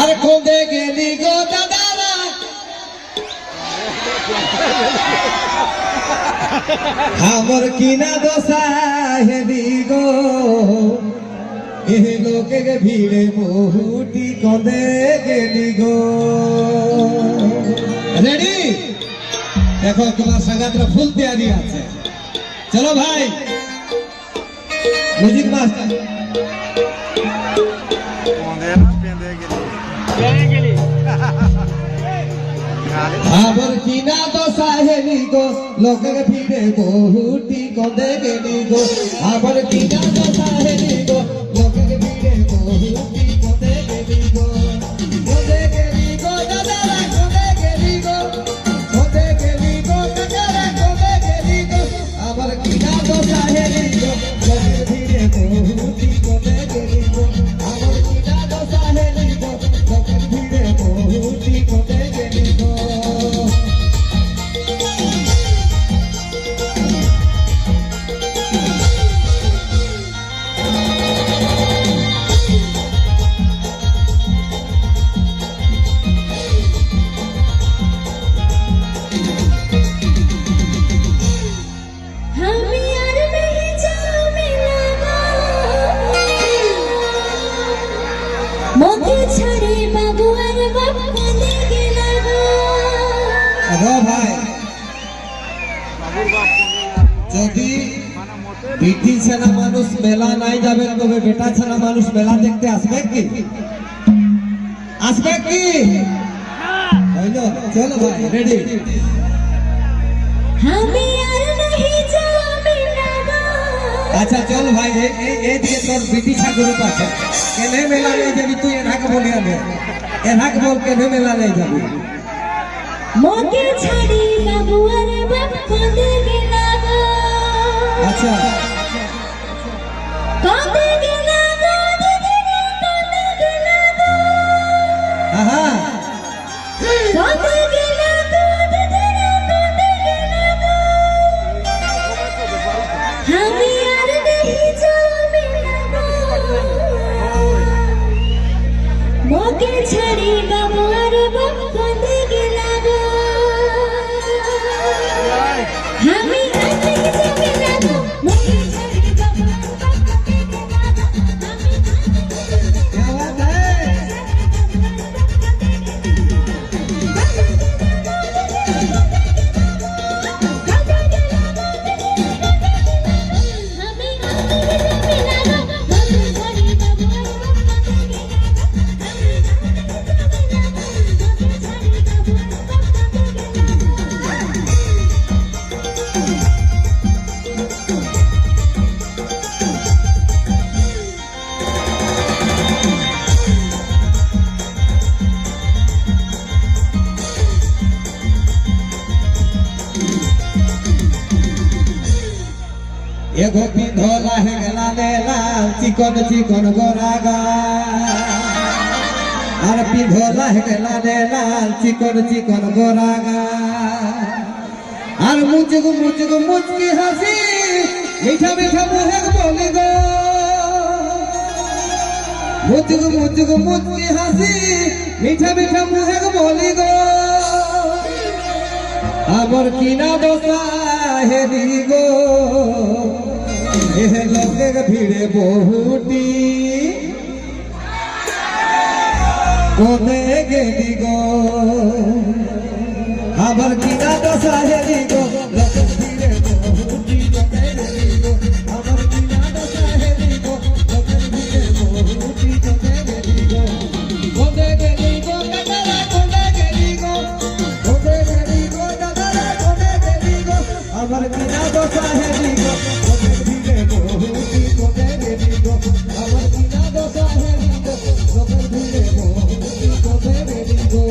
আর কোদে গেলি গো দাদারা আমার কিনা দশা হেলি গো এ লোকে ভিড়ে বহুটি কোদে গেলি গো। রেডি? দেখো তোমার সাঙ্গাতরা ফুল তৈরি আছে। চলো ভাই মিউজিক মাস্টার। আবার কিনা দশা হেলি গো লোকে ভিড়ে বহুটি কোদে গেলি গো। আবার কিনা দশা হেলি গো লোকে ভিড়ে বহুটি কোদে গেলি গো। কোদে গেলি গো দাদারা কোদে গেলি গো, কোদে গেলি গো দাদারা কোদে গেলি গো। আবার কিনা দশা হেলি গো লোকে ভিড়ে বহুটি কোদে গেলি গো। আবার কিনা দশা হেলি গো লোকে ভিড়ে বহুটি কোদে গেলি গো। যদি বিটি ছেনা মানুষ মেলা নাই যাবে তবে বেটা ছেনা মানুষ মেলা দেখতে আসবে কি? আসবে কি? হইলো? চলো ভাই রেডি? আচ্ছা চল ভাই এই দিকে তোর বিটি ছা গ্রুপ আছে, কেনে মেলা নিয়ে যাবি তুই? এনাকে বলি আমি, এনাকে বল কেনে মেলা নিয়ে যাবি? মোকে ছাড়ি বাবু আরে বাপ কোদে গেলা গো। আচ্ছা কোদে গেলা গো দিদি কোদে গেলা গো। আহা কোদে গেলা গো দিদি কোদে গেলা গো। আমি আর নেহি যাবি না গো। মোকে ছাড়ি বাবু আরে বাপ কোদে গেলা গো। আমি আর নেহি যাবি না গো। মোকে ছাড়ি বাবু আরে বাপ কোদে গেলা গো। क्या बात है? एगो पिंधोला है गला ले लाल चिकन चिकन गोरागा, और पिंधोला है गला ले लाल चिकन चिकन गोरागा। और मुझको मुझकी हंसी मीठा मीठा मुहे बोली गो। मुझको मुझकी हंसी मीठा मीठा मुहे बोली गो। आबर किना दशा हेली गो এ লোকে ভিড়ে বহুটি কোদে গেলি গো। আবার কিনা দশা হেলি গো লোকে ভিড়ে বহুটি কোদে গেলি গো। আবার কিনা দশা হেলি গো লোকে ভিড়ে বহুটি কোদে গেলি গো। কোদে গেলি গো দাদারা কোদে গেলি গো, কোদে গেলি গো দাদারা কোদে গেলি গো। আবার কিনা দশা হেলি গো লোকে ভিড়ে বহুটি কোদে গেলি গো। আবার কিনা দশা হেলি গো লোকে ভিড়ে বহুটি কোদে গেলি গো।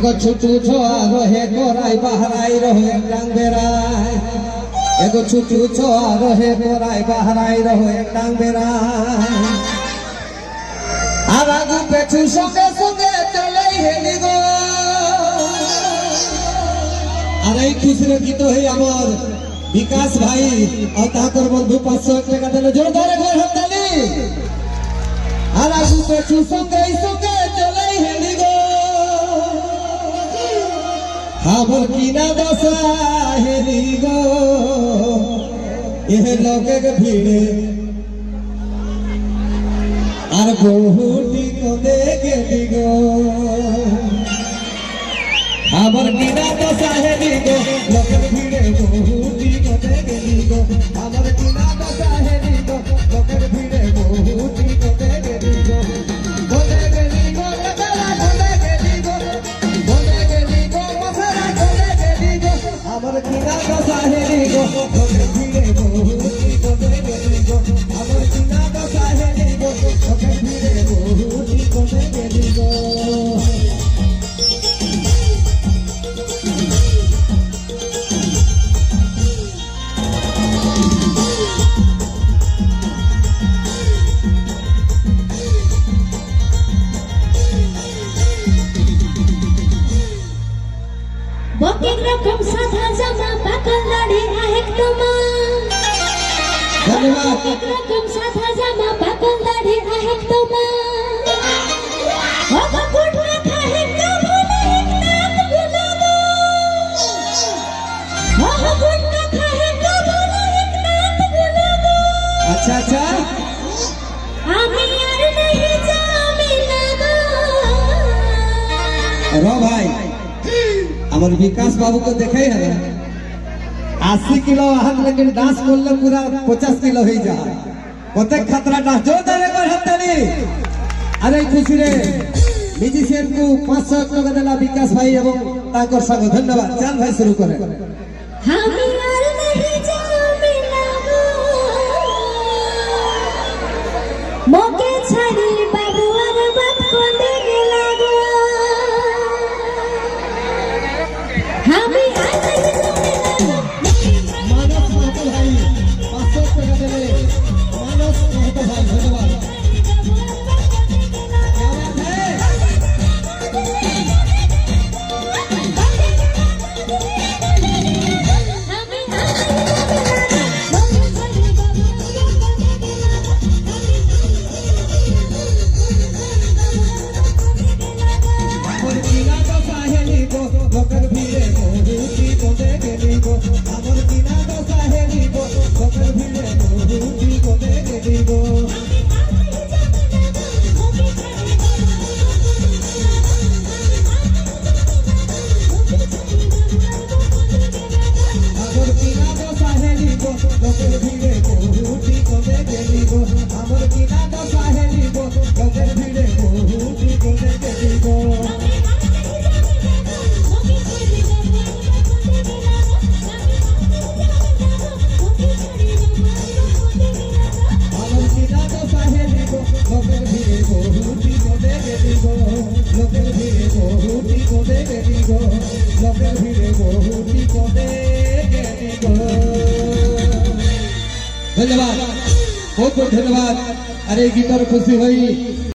एगो छुटू छोआ रहे कोराई बहराई रहे डांग बेराय एगो छुटू छोआ रहे कोराई बहराई रहे डांग बेराय আর আগু পেছু সঙ্গে সঙ্গে চলেই হেলি গো আর এই খুশির গীত হই আমার বিকাশ ভাই আর তাকর বন্ধু 500 টাকা দিলে জোরদার করে হাততালি আর আগু পেছু সঙ্গে সঙ্গে চলেই হেলি গো আমার কিনা দশা হেলি গো এ লোকের ভিড়ে আর বহুটি কোদে গেলি গো আমার কিনা দশা হেলি গো লোকের ভিড়ে বহুটি কোদে গেলি গো আমার কিনা দশা হেলি গো লোকের ভিড়ে বহুটি কোদে গেলি গো কোদে গেলি গো বেলা কোদে গেলি গো কোদে গেলি গো মশারা কোদে গেলি গো আমার কিনা দশা হেলি গো লোকের ভিড়ে বহুটি কোদে গেলি গো আমার কিনা দশা হেলি গো লোকের ভিড়ে বহুটি কোদে গেলি গো বকের রকম সাদা জামা পাকল দাড়ি আহেক তোমা ধন্যবাদ বকের রকম সাদা জামা পাকল দাড়ি আহেক তোমা বাবা কুটনা খাহে কাবলে এক নাত গুলাবো বাবা কুটনা খাহে কাবলে এক নাত গুলাবো আচ্ছা আচ্ছা আমি আর नहीं जामी না গো रो भाई আমার বিকাশ বাবু को देखे है 80 किलो हाथ लेकिन डांस করলে पूरा 50 किलो হয়ে যায় কত খতরা ডান্স জোরদার করে হাততালি আরে খুশি রে মিউজিশিয়ান को 500 টাকা দেলা বিকাশ ভাই এবং তাকর সঙ্গ ধন্যবাদ চল ভাই শুরু করে আমি আর नहीं जामी না গো মোকে ছাড়ি বাবু আর বাপ কোনে গেলা গো আমি আর नहीं जामी না গো মানস মাহাতো ভাই 500 টাকা দেলে মানস মাহাতো ভাই ধন্যবাদ क्या बात है আমার কিনা দশা হেলি গো লোকের ভিড়ে বহুটি কোদে গেলি গো আমার কিনা দশা হেলি গো লোকের ভিড়ে বহুটি কোদে গেলি গো আমার কিনা দশা হেলি গো লোকের ভিড়ে বহুটি কোদে গেলি গো আমার কিনা দশা হেলি গো লোকের ভিড়ে বহুটি কোদে গেলি গো আমার কিনা দশা হেলি গো লোকের ভিড়ে বহুটি কোদে গেলি গো লোকের ভিড়ে বহুটি কোদে গেলি গো লোকের ভিড়ে বহুটি কোদে গেলি গো ধন্যবাদ বহুত বহুত ধন্যবাদ আরে গীতর খুশি হই